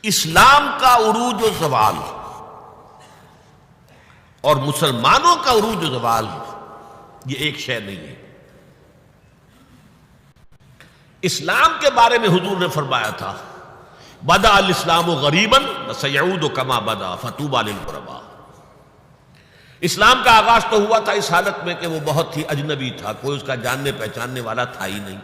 اسلام کا عروج و زوال اور مسلمانوں کا عروج و زوال یہ ایک شے نہیں ہے۔ اسلام کے بارے میں حضور نے فرمایا تھا بدأ الاسلام غریبا وسیعود کما بدا فطوبی للغرباء۔ اسلام کا آغاز تو ہوا تھا اس حالت میں کہ وہ بہت ہی اجنبی تھا، کوئی اس کا جاننے پہچاننے والا تھا ہی نہیں۔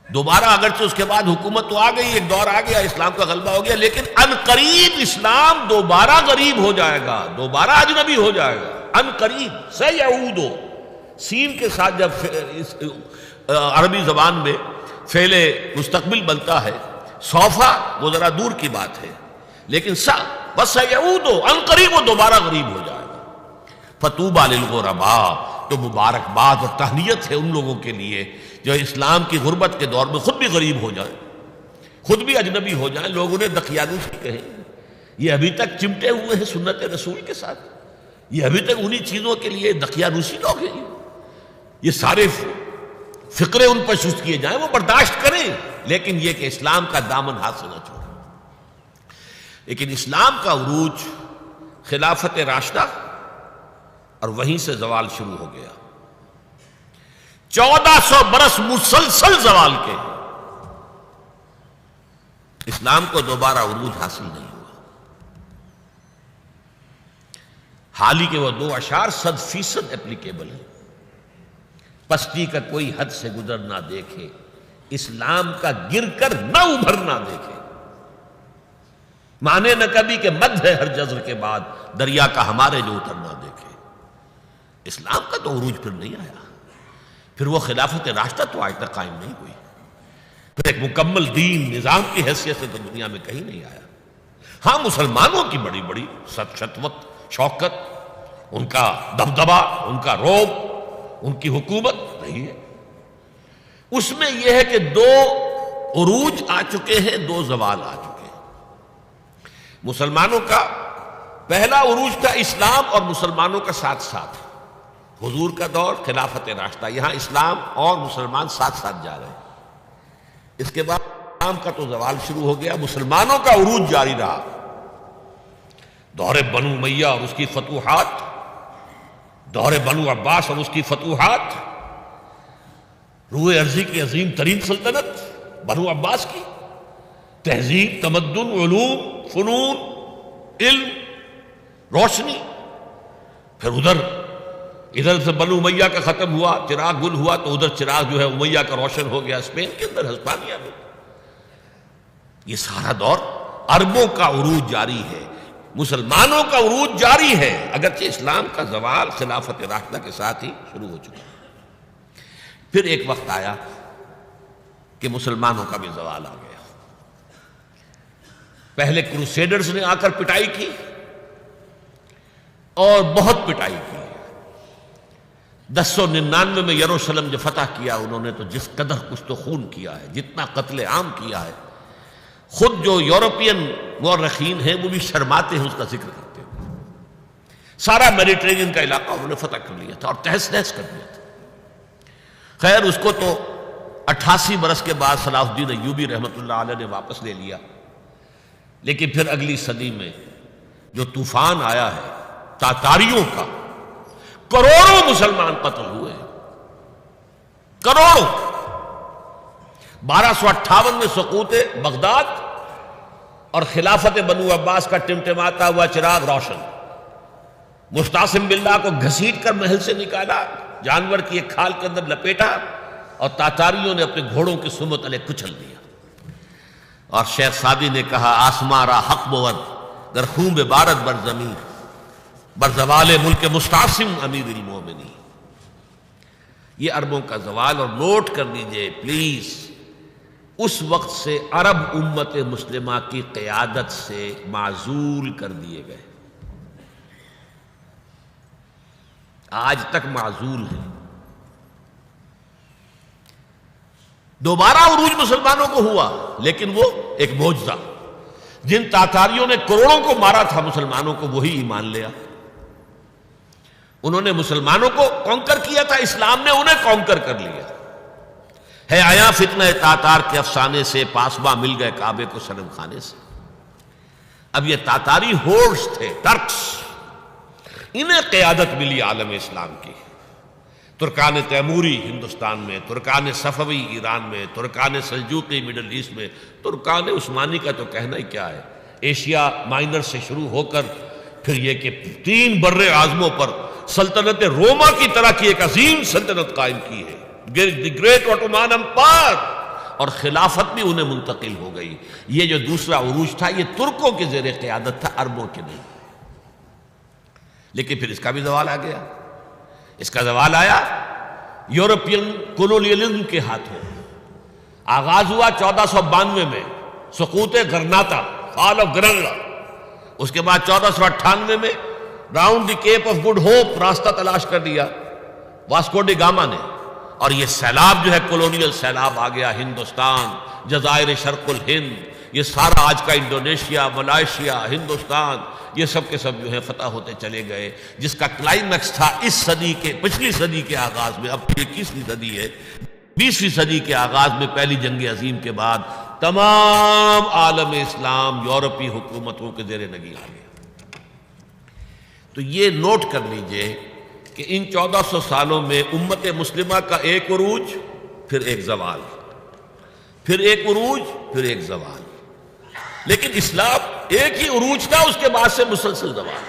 دوبارہ اگرچہ اس کے بعد حکومت تو آ گئی، ایک دور آ گیا، اسلام کا غلبہ ہو گیا، لیکن ان قریب اسلام دوبارہ غریب ہو جائے گا، دوبارہ اجنبی ہو جائے گا۔ ان قریب سیعود، سین کے ساتھ جب عربی زبان میں فعل مستقبل بنتا ہے، سوفا وہ ذرا دور کی بات ہے، لیکن بس سیعود ان قریب وہ دوبارہ غریب ہو جائے گا۔ فطوبی للغرباء، تو مبارکباد اور تہنیت ہے ان لوگوں کے لیے جو اسلام کی غربت کے دور میں خود بھی غریب ہو جائیں، خود بھی اجنبی ہو جائیں، لوگ انہیں دقیانوسی کہیں۔ یہ ابھی تک چمٹے ہوئے ہیں سنت رسول کے ساتھ، یہ ابھی تک انہی چیزوں کے لیے دقیانوسی لوگ ہیں، یہ سارے فقرے ان پر شست کیے جائیں، وہ برداشت کریں، لیکن یہ کہ اسلام کا دامن ہاتھ سے نہ چھوڑیں۔ لیکن اسلام کا عروج خلافت راشدہ اور وہیں سے زوال شروع ہو گیا۔ 1400 برس مسلسل زوال کے، اسلام کو دوبارہ عروج حاصل نہیں ہوا۔ حال ہی کے وہ 2 اشعار 100% اپلیکیبل ہیں۔ پستی کا کوئی حد سے گزر نہ دیکھے، اسلام کا گر کر نہ ابھر نہ دیکھے، مانے نہ کبھی کہ مد ہے ہر جزر کے بعد، دریا کا ہمارے جو اتر نہ دیکھے۔ اسلام کا تو عروج پھر نہیں آیا، پھر وہ خلافت راشدہ تو آج تک قائم نہیں ہوئی، پھر ایک مکمل دین نظام کی حیثیت سے تو دنیا میں کہیں نہیں آیا۔ ہاں مسلمانوں کی بڑی بڑی شتوت شوکت، ان کا دبدبا، ان کا رعب، ان کی حکومت نہیں ہے۔ اس میں یہ ہے کہ 2 عروج آ چکے ہیں، 2 زوال آ چکے ہیں۔ مسلمانوں کا پہلا عروج تھا اسلام اور مسلمانوں کا ساتھ ساتھ، حضور کا دور، خلافت راشدہ، یہاں اسلام اور مسلمان ساتھ ساتھ جا رہے ہیں۔ اس کے بعد اسلام کا تو زوال شروع ہو گیا، مسلمانوں کا عروج جاری رہا۔ دور بنو امیہ اور اس کی فتوحات، دور بنو عباس اور اس کی فتوحات، روئے ارضی کی عظیم ترین سلطنت بنو عباس کی، تہذیب، تمدن، علوم، فنون، علم، روشنی، پھر ادھر سے بنو امیہ کا ختم ہوا، چراغ گل ہوا، تو ادھر چراغ جو ہے امیہ کا روشن ہو گیا، اسپین کے اندر، ہسپانیہ میں۔ یہ سارا دور عربوں کا عروج جاری ہے، مسلمانوں کا عروج جاری ہے، اگرچہ اسلام کا زوال خلافت راشدہ کے ساتھ ہی شروع ہو چکا۔ پھر ایک وقت آیا کہ مسلمانوں کا بھی زوال آ گیا۔ پہلے کروسیڈرز نے آ کر پٹائی کی اور بہت پٹائی کی۔ 1099 میں یروشلم جو فتح کیا انہوں نے، تو جس قدر کچھ تو خون کیا ہے، جتنا قتل عام کیا ہے، خود جو یورپین مورخین ہیں وہ بھی شرماتے ہیں اس کا ذکر کرتے ہیں۔ سارا میڈیٹرینین کا علاقہ انہوں نے فتح کر لیا تھا اور تہس نہس کر دیا تھا۔ خیر اس کو تو 88 برس کے بعد صلاح الدین ایوبی رحمۃ اللہ علیہ نے واپس لے لیا، لیکن پھر اگلی صدی میں جو طوفان آیا ہے تاتاریوں کا، کروڑوں مسلمان قتل ہوئے، کروڑوں۔ 1258 میں سقوط بغداد اور خلافت بنو عباس کا ٹمٹماتا ہوا چراغ روشن، مستعصم باللہ کو گھسیٹ کر محل سے نکالا، جانور کی ایک کھال کے اندر لپیٹا، اور تاتاریوں نے اپنے گھوڑوں کی سمت علیہ کچل دیا۔ اور شیخ سعدی نے کہا آسماں را حق بود در خون بارد بر زمین، بر زوال ملک مستعصم امیر المومنین۔ یہ عربوں کا زوال، اور نوٹ کر لیجئے پلیز، اس وقت سے عرب امت مسلمہ کی قیادت سے معزول کر دیے گئے، آج تک معزول ہیں۔ دوبارہ عروج مسلمانوں کو ہوا، لیکن وہ ایک معجزہ، جن تاتاریوں نے کروڑوں کو مارا تھا مسلمانوں کو، وہی ایمان لیا۔ انہوں نے مسلمانوں کو کانکر کیا تھا، اسلام نے انہیں کانکر کر لیا۔ ہے آیا فتنہ تاتار کے افسانے سے، پاسباں مل گئے کعبے کو صنم خانے سے۔ اب یہ تاتاری ہورس تھے، ترکس، انہیں قیادت ملی عالم اسلام کی۔ ترکان تیموری ہندوستان میں، ترکان صفوی ایران میں، ترکان سلجوقی مڈل ایسٹ میں، ترکان عثمانی کا تو کہنا ہی کیا ہے، ایشیا مائنر سے شروع ہو کر پھر یہ کہ 3 بر اعظموں پر سلطنت روما کی طرح کی ایک عظیم سلطنت قائم کی ہے، دی گریٹ آٹومان امپائر، اور خلافت بھی انہیں منتقل ہو گئی۔ یہ جو دوسرا عروج تھا یہ ترکوں کے زیر قیادت تھا، عربوں کے نہیں۔ لیکن پھر اس کا بھی زوال آ گیا۔ اس کا زوال آیا یورپین کولونیلزم کے ہاتھوں۔ آغاز ہوا 1492 میں، سقوط غرناطہ، فال آف گرناڈا۔ اس کے بعد 1498 میں round the Cape of Good Hope, راستہ تلاش کر دیا واسکو ڈی گاما نے، اور یہ سیلاب جو ہے کولونیل سیلاب آ گیا، ہندوستان، جزائر شرق الہند، یہ سارا آج کا انڈونیشیا، ملائیشیا، ہندوستان، یہ سب کے سب جو ہے فتح ہوتے چلے گئے، جس کا کلائمیکس تھا اس صدی کے، پچھلی صدی کے آغاز میں۔ اب 21ویں صدی ہے، 20ویں صدی کے آغاز میں پہلی جنگ عظیم کے بعد تمام عالم اسلام یورپی حکومتوں کے زیر نگین آ گیا۔ تو یہ نوٹ کر لیجئے کہ ان 1400 سالوں میں امت مسلمہ کا ایک عروج، پھر ایک زوال، پھر ایک عروج، پھر ایک زوال۔ لیکن اسلام ایک ہی عروج تھا، اس کے بعد سے مسلسل زوال۔